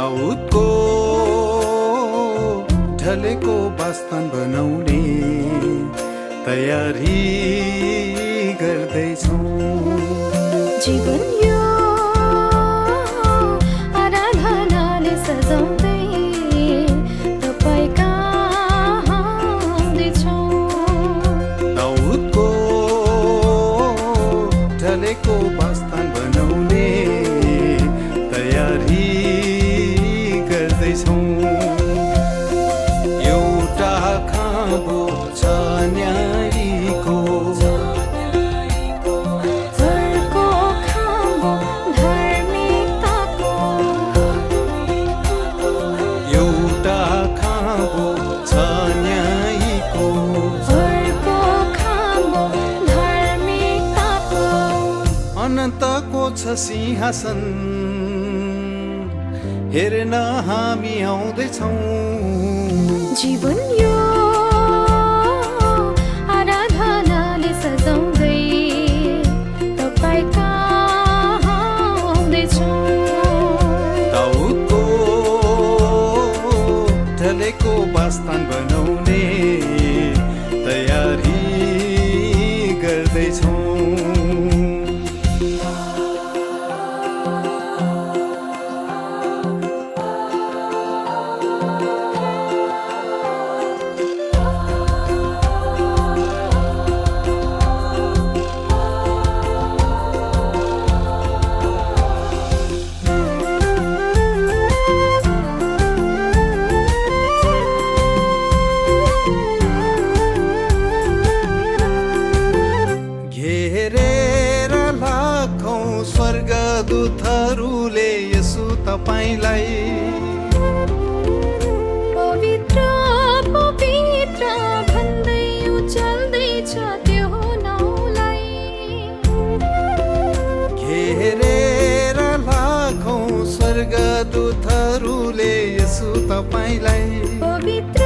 दाउदको ढलेको वासस्थान बनाउने तयारी गर्दैछौँ। जीवन यो आराधनाले सजाउँदै तपाईँ कहाँ आउँदैछौँ। दाउदको ढलेको वासस्थान बनाउने तयारी गर्दैछौँ। एउटा खाँबो छ न्यायको, अर्को खाँबो धार्मिकताको, एउटा खाँबो छ न्यायको, अर्को खाँबो धार्मिकताको। अनन्तको छ सिंहासन हेर्न हामी आउँदैछौँ। जीवन यो आराधनाले सजाउँदै तपाईँ कहाँ आउँदैछौँ। दाउदको ढलेको वासस्थान बनाउने तयारी गर्दैछौँ। घेरेर लाखौं स्वर्गदूतहरूले यसो तपाईलाई पवित्र पवित्र भन्दै उचाल्दैछ त्यो नाउँलाई। घेरेर लाखौं स्वर्गदूतहरूले यसो तपाईलाई पवित्र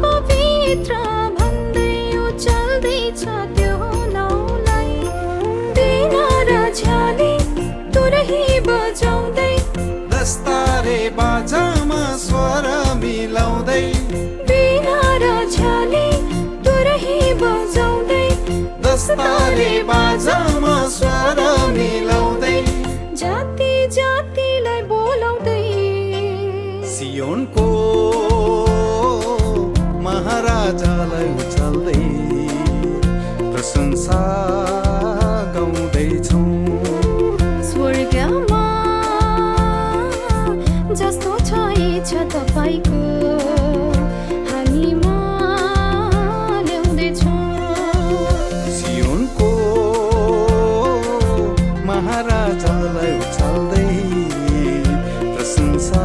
पवित्र भन्दै उचाल्दैछ त्यो नाउँलाई। बिना राजाले तुरही बजाउँदै, दस्तारे बाजामा स्वर मिलाउँदै, बिना राजाले तुरही बजाउँदै, दस्तारे बाजामा स्वर मिलाउँदै, जाति जातिलाई बोलाउँदै, सियोनको महाराजालाई उचाल्दै प्रशंसा गाउँदैछौँ। स्वर्गमा जस्तो छ इच्छा तपाईँको हामी ल्याउँदैछौँ। सियोनको महाराजालाई उचाल्दै प्रशंसा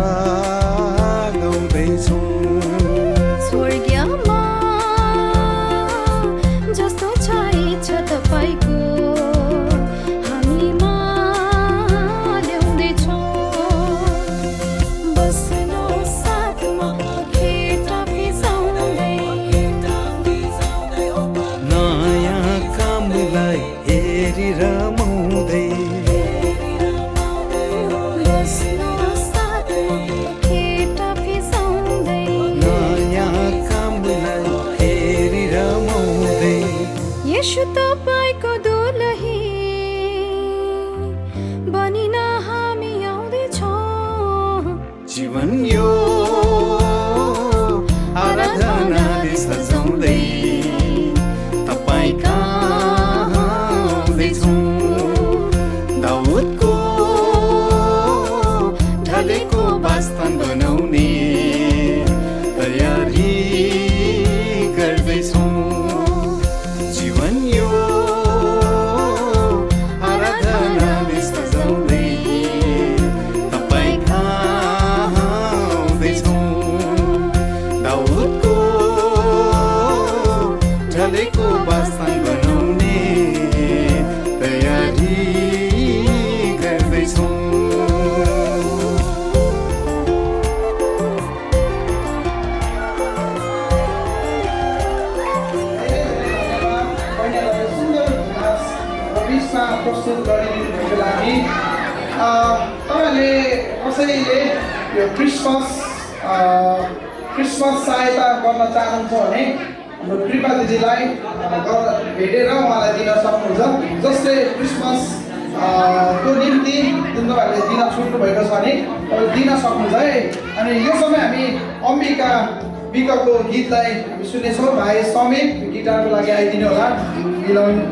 गाउँदैछौँ। स्वर्गमा जस्तो छ इच्छा तपाईँको हामी ल्याउँदैछौँ। बस्नु साथमा खेत फिसाउँदै, नयाँ कामलाई हेरी रमाउँदै, बस्नु साथमा खेत फिसाउँदै, नयाँ कामलाई हेरी रमाउँदै, यसो तपाईँको दुलही बनिन हामी आउँदैछौँ। जीवन यो आराधनाले सजाउँदै तपाईँ कहाँ आउँदैछौँ। दाउदको ढलेको वासस्थान बनाउने तयारी गर्दैछौँ। जीवन यो आराधनाले सजाउँदै तपाईँ कहाँ आउँदैछौँ। दाउदको ढलेको वासस्थान बनाउने तयारी गर्दैछौँ। प्रस्तुत गरिदिनुको लागि तपाईँहरूले कसैले यो क्रिसमस सहायता गर्न चाहनुहुन्छ भने हाम्रो कृपा दिदीलाई भेटेर उहाँलाई दिन सक्नुहुन्छ, जसले क्रिसमस को निम्ति जुन तपाईँहरूले दिन छुट्नु भएको छ भने तपाईँ दिन सक्नुहुन्छ है। अनि यो समय हामी अम्बिका विकको गीतलाई हामी सुन्नेछौँ। भाइ समीप गिटारको लागि आइदिनु होला, मिलाउनु।